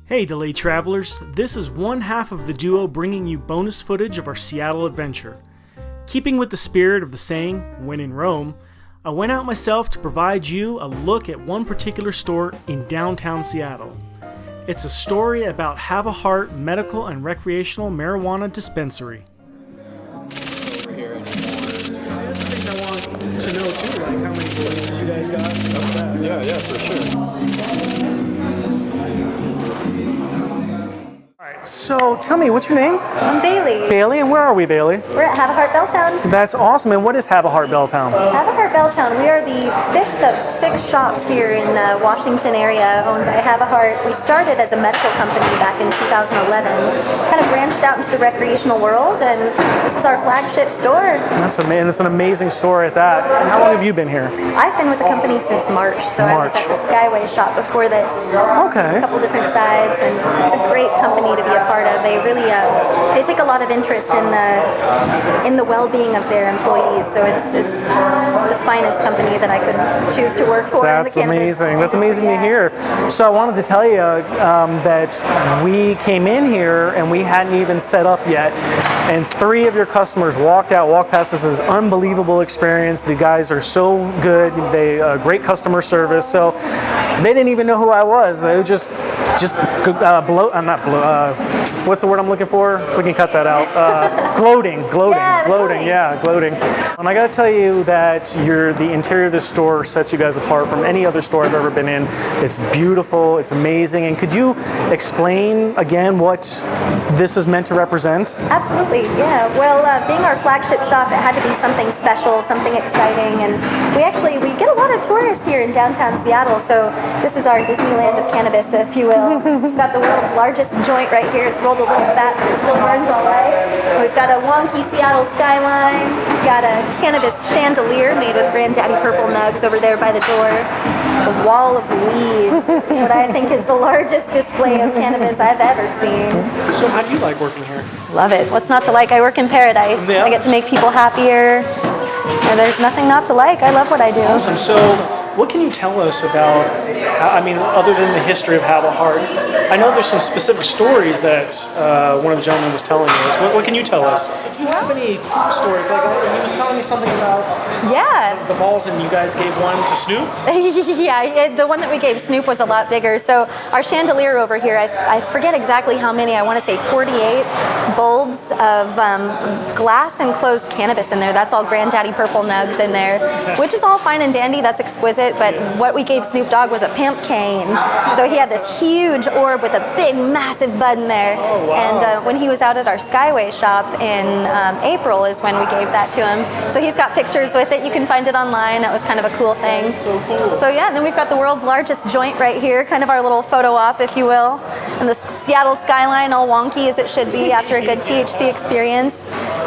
Hey delayed travelers, this is one half of the duo bringing you bonus footage of our Seattle adventure. Keeping with the spirit of the saying, when in Rome, I went out myself to provide you a look at one particular store in downtown Seattle. It's a story about Have a Heart Medical and Recreational Marijuana Dispensary. Over here anymore. That's the things I want to know too, like how many releases you guys got. Yeah, for sure. So tell me, what's your name? I'm Bailey. Bailey, and where are we, Bailey? We're at Have a Heart Belltown. That's awesome, and what is Have a Heart Belltown? Have a Heart Belltown. We are the fifth of 6 shops here in Washington area owned by Have a Heart. We started as a medical company back in 2011, kind of branched out into the recreational world, and this is our flagship store. That's amazing. It's an amazing story at that. And how long have you been here? I've been with the company since March, so I was at the Skyway shop before this. Okay. A couple different sides, and it's a great company to be a part of. They really they take a lot of interest in the well-being of their employees. So it's the finest company that I could choose to work for. That's in the cannabis amazing. That's industry. amazing to hear. So I wanted to tell you that we came in here and we hadn't even set up yet, and 3 of your customers walked past us. An unbelievable experience. The guys are so good. They great customer service. So they didn't even know who I was. They were just what's the word I'm looking for? We can cut that out. Gloating. Yeah, gloating. And I gotta tell you that the interior of this store sets you guys apart from any other store I've ever been in. It's beautiful, it's amazing. And could you explain again what this is meant to represent? Absolutely, yeah. Well, being our flagship shop, it had to be something special, something exciting, and we get a lot of tourists here in downtown Seattle, so this is our Disneyland of cannabis, if you will. We've got the world's largest joint right here. It's rolled a little fat, but it still burns all right. We've got a wonky Seattle skyline. We've got a cannabis chandelier made with Granddaddy Purple Nugs over there by the door. A wall of weed, what I think is the largest display of cannabis I've ever seen. So how do you like working here? Love it. What's not to like? I work in paradise. Yeah. I get to make people happier. And there's nothing not to like. I love what I do. Awesome. So what can you tell us about, other than the history of Have a Heart? I know there's some specific stories that one of the gentlemen was telling us. What can you tell us? If you have any stories, like he was telling me something about the balls, and you guys gave one to Snoop? Yeah, the one that we gave Snoop was a lot bigger. So our chandelier over here, I forget exactly how many, I want to say 48 bulbs of glass enclosed cannabis in there. That's all Granddaddy Purple Nugs in there, which is all fine and dandy. That's exquisite. But what we gave Snoop Dogg was a pimp cane. So he had this huge orb with a big, massive bud in there. Oh, wow. And when he was out at our Skyway shop in April is when we gave that to him. So he's got pictures with it. You can find it online. That was kind of a cool thing. So cool. So yeah, and then we've got the world's largest joint right here, kind of our little photo op, if you will. And the Seattle skyline, all wonky as it should be after a good THC experience.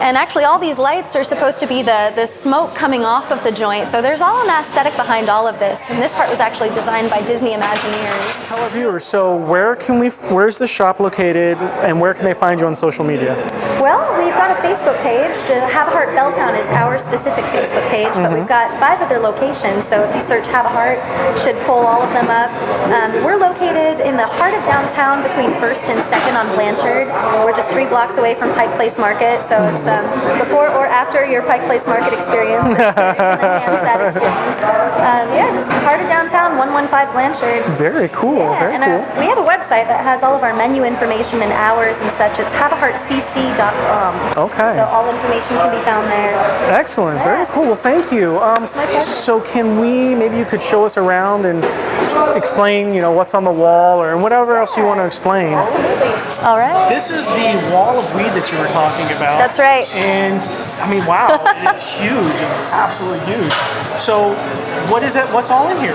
And actually all these lights are supposed to be the smoke coming off of the joint. So there's all an aesthetic behind all of this. And this part was actually designed by Disney Imagineers. Tell our viewers, so where's the shop located, and where can they find you on social media? Well, we've got a Facebook page. Have a Heart Belltown is our specific Facebook page, but we've got 5 other locations. So if you search Have a Heart, it should pull all of them up. We're located in the heart of downtown between 1st and 2nd on Blanchard. We're just 3 blocks away from Pike Place Market, so it's before or after your Pike Place Market experience. It's going to enhance that experience. Just heart of downtown, 115 Blanchard. Very cool. Yeah, we have a website that has all of our menu information and hours and such. It's haveaheartcc.com. Okay. So all information can be found there. Excellent. Very cool. Well, thank you. So can maybe you could show us around and explain, what's on the wall or whatever else you want to explain. Absolutely. All right. This is the wall of weed that you were talking about. That's right. And wow, it's huge. It's absolutely huge. So what is it? What's all in here?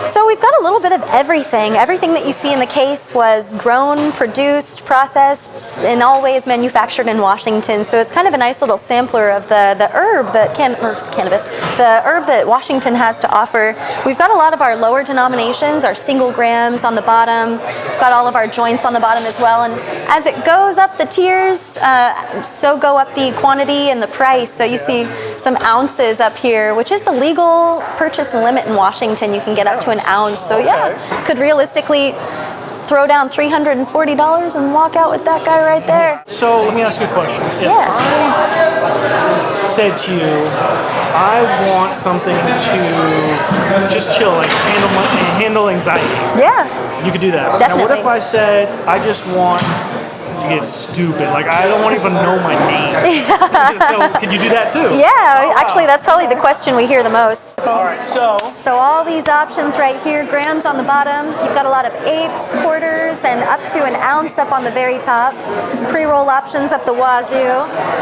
So we've got a little bit of everything. Everything that you see in the case was grown, produced, processed, in all ways manufactured in Washington. So it's kind of a nice little sampler of the herb that cannabis, the herb that Washington has to offer. We've got a lot of our lower denominations, our single grams on the bottom. We've got all of our joints on the bottom as well. And as it goes up the tiers, so go up the quantity and the price. So you see some ounces up here, which is the legal purchase limit in Washington. You can get up to an ounce. So yeah, could realistically throw down $340 and walk out with that guy right there. So let me ask you a question. If Yeah. I said to you, I want something to just chill, like handle anxiety, Yeah, you could do that. Now what Definitely. if I said, I just want to get stupid, like I don't even know my name. So could you do that too? yeah. Actually, that's probably the question we hear the most. All right, so So all these options right here, grams on the bottom. You've got a lot of eighths, quarters, and up to an ounce up on the very top. Pre-roll options up the wazoo.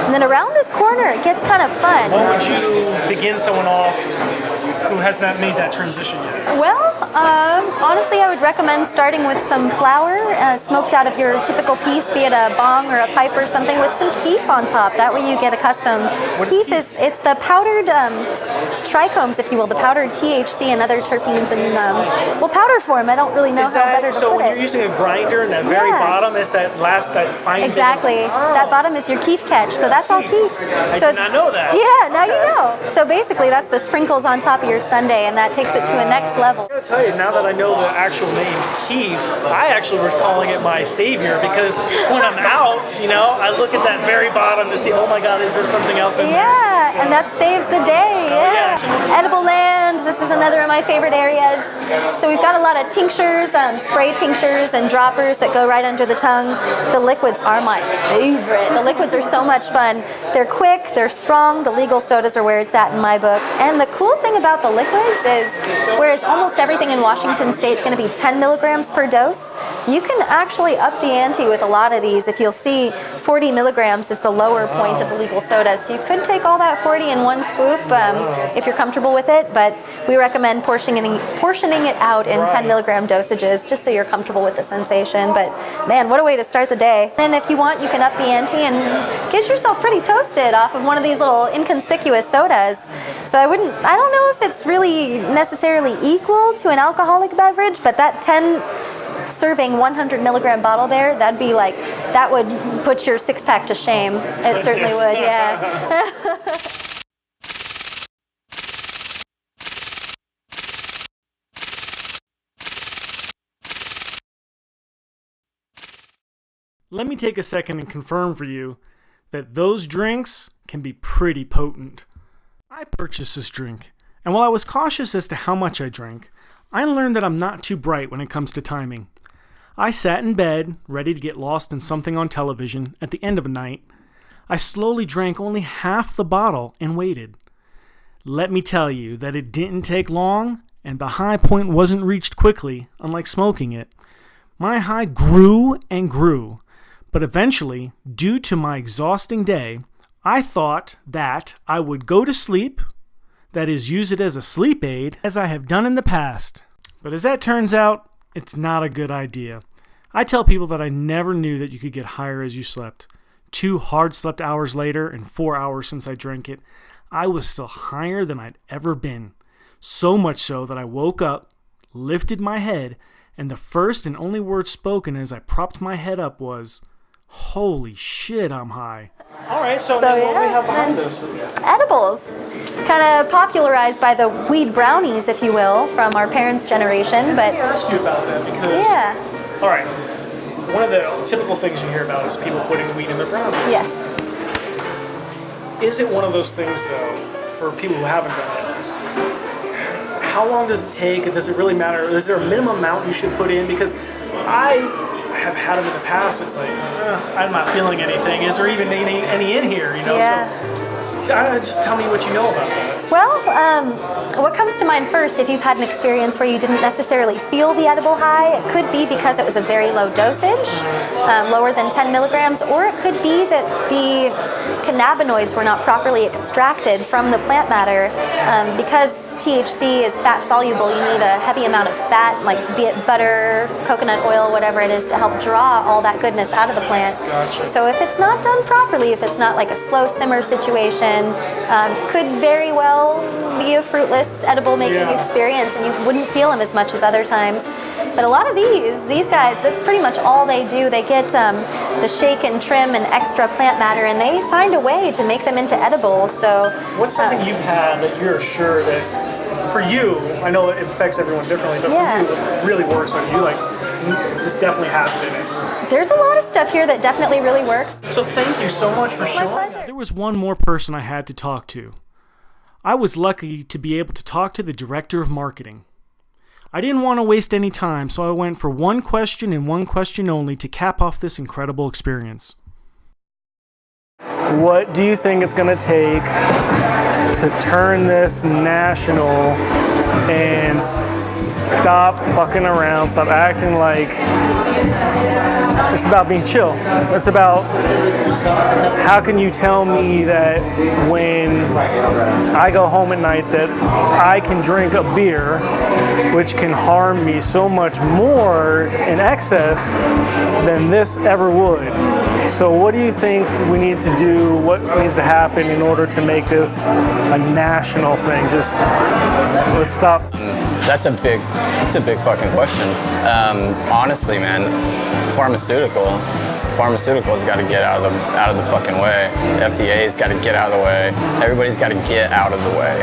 And then around this corner, it gets kind of fun. how would you begin someone off who has not made that transition yet? Well, honestly, I would recommend starting with some flour smoked out of your typical piece, be it a bong or a pipe or something, with some keef on top. That way you get accustomed. What is Keef is it's the powdered trichomes, if you will, the powdered THC and other terpenes in powder form. I don't really know Is how better that to so put when it. you're using a grinder and that very Yeah. bottom is that fine bit? Exactly. That bottom is your keef catch, so that's all keef. I So did not know that. Yeah, now you know. So basically, that's the sprinkles on top of your sundae, and that takes it to a next level. I'm gonna tell you, now that I know the actual name Keith, I actually was calling it my savior, because when I'm out, I look at that very bottom to see, oh my God, is there something else in there? Yeah, and that saves the day. Yeah. Edible land. This is another of my favorite areas. So we've got a lot of tinctures, spray tinctures, and droppers that go right under the tongue. The liquids are my favorite. The liquids are so much fun. They're quick, they're strong. The legal sodas are where it's at in my book. And the cool thing about the liquids is, whereas almost everything in Washington State is going to be 10 milligrams per dose, you can actually up the ante with a lot of these. If you'll see, 40 milligrams is the lower point of the legal soda. So you could take all that 40 in one swoop if you're comfortable with it, but we recommend portioning it out in 10 milligram dosages just so you're comfortable with the sensation. But man, what a way to start the day. And if you want, you can up the ante and get yourself pretty toasted off of one of these little inconspicuous sodas. So I don't know if it's really necessarily equal to an alcoholic beverage, but that 10 serving 100 milligram bottle there, that would put your six pack to shame. It certainly would, yeah. Let me take a second and confirm for you that those drinks can be pretty potent. I purchased this drink, and while I was cautious as to how much I drank, I learned that I'm not too bright when it comes to timing. I sat in bed, ready to get lost in something on television at the end of a night. I slowly drank only half the bottle and waited. Let me tell you that it didn't take long, and the high point wasn't reached quickly, unlike smoking it. My high grew and grew, but eventually, due to my exhausting day, I thought that I would go to sleep, that is, use it as a sleep aid, as I have done in the past. But as that turns out, it's not a good idea. I tell people that I never knew that you could get higher as you slept. 2 hard slept hours later and 4 hours since I drank it, I was still higher than I'd ever been. So much so that I woke up, lifted my head, and the first and only word spoken as I propped my head up was, "Holy shit, I'm high." All right, so what do we have behind us? Edibles, kind of popularized by the weed brownies, if you will, from our parents' generation. But Let me ask you about that, because all right, one of the typical things you hear about is people putting weed in their brownies. Yes. Is it one of those things, though, for people who haven't done it? How long does it take? Does it really matter? Is there a minimum amount you should put in? Because I have had them in the past. It's like, I'm not feeling anything. Is there even any in here? Yeah. So just tell me what you know about that. Well, what comes to mind first, if you've had an experience where you didn't necessarily feel the edible high, it could be because it was a very low dosage, lower than 10 milligrams, or it could be that the cannabinoids were not properly extracted from the plant matter. Because THC is fat soluble, you need a heavy amount of fat, like be it butter, coconut oil, whatever it is, to help draw all that goodness out of the plant. Gotcha. So if it's not done properly, if it's not like a slow simmer situation, could very well be a fruitless edible making experience, and you wouldn't feel them as much as other times. But a lot of these guys, that's pretty much all they do. They get the shake and trim and extra plant matter, and they find a way to make them into edibles. So what's something you've had that you're sure that, for you, I know it affects everyone differently, but for you, it really works on you? Like, this definitely has it in it. There's a lot of stuff here that definitely really works. So thank you so much for showing. pleasure. There was one more person I had to talk to. I was lucky to be able to talk to the director of marketing. I didn't want to waste any time, so I went for one question and one question only to cap off this incredible experience. What do you think it's going to take to turn this national and stop fucking around, stop acting like it's about being chill? It's about how can you tell me that when I go home at night that I can drink a beer which can harm me so much more in excess than this ever would? So what do you think we need to do? What needs to happen in order to make this a national thing? Just let's stop. That's a big fucking question. Honestly, man, pharmaceuticals got to get out of the fucking way. The FDA's got to get out of the way. Everybody's got to get out of the way.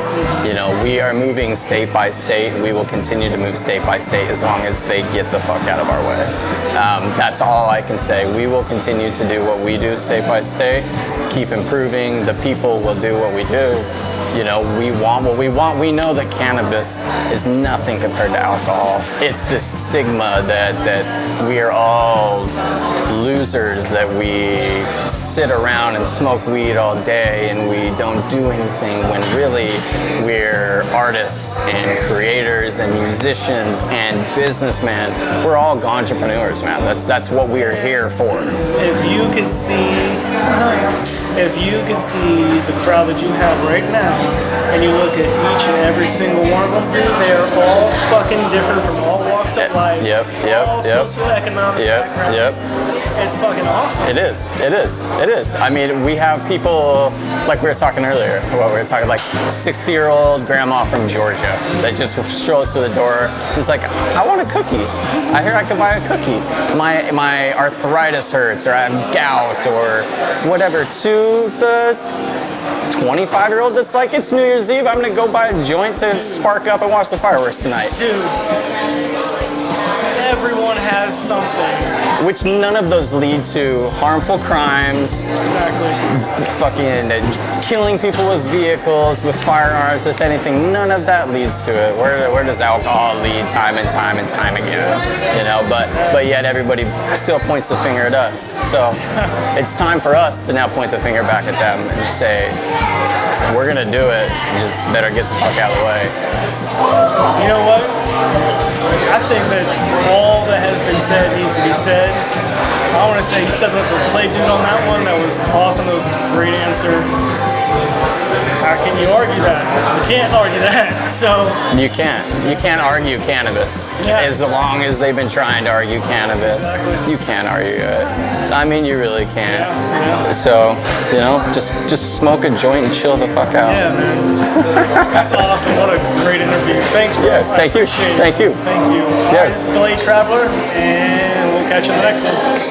You know, we are moving state by state. We will continue to move state by state as long as they get the fuck out of our way. That's all I can say. We will continue to do what we do state by state. Keep improving. The people will do what we do. You know, we want what we want. We know that cannabis is nothing compared to alcohol. It's this stigma that we are all losers, that we sit around and smoke weed all day and we don't do anything, when really we're artists and creators and musicians and businessmen. We're all entrepreneurs, man. That's what we are here for. If you could see the crowd that you have right now, and you look at each and every single one of them, they are all fucking different from all walks of life. All socioeconomic backgrounds. It's fucking awesome. It is. I mean, we have people, like we were talking earlier, like 60-year-old grandma from Georgia that just strolls through the door. It's like, I want a cookie. I hear I can buy a cookie. My arthritis hurts, or I have gout, or whatever. To the 25-year-old that's like, it's New Year's Eve, I'm gonna go buy a joint to spark up and watch the fireworks tonight. Dude, everyone has something. Which none of those lead to harmful crimes. Exactly. Fucking killing people with vehicles, with firearms, with anything. None of that leads to it. Where does alcohol lead time and time and time again? You know, but yet everybody still points the finger at us. So it's time for us to now point the finger back at them and say, we're gonna do it. You just better get the fuck out of the way. You know what? I think that all that has been said needs to be said. I want to say you stepped up to the plate, dude, on that one. That was awesome. That was a great answer. How can you argue that? You can't argue that. So you can't argue cannabis. As long as they've been trying to argue cannabis, you can't argue it. I mean, you really can't. So, you know, just smoke a joint and chill the fuck out. Yeah, man. That's awesome. What a great interview. Thanks, bro. Yeah, thank you. Appreciate it. Thank you. Thank you. Yeah. This is Delayed Traveler, and we'll catch you in the next one.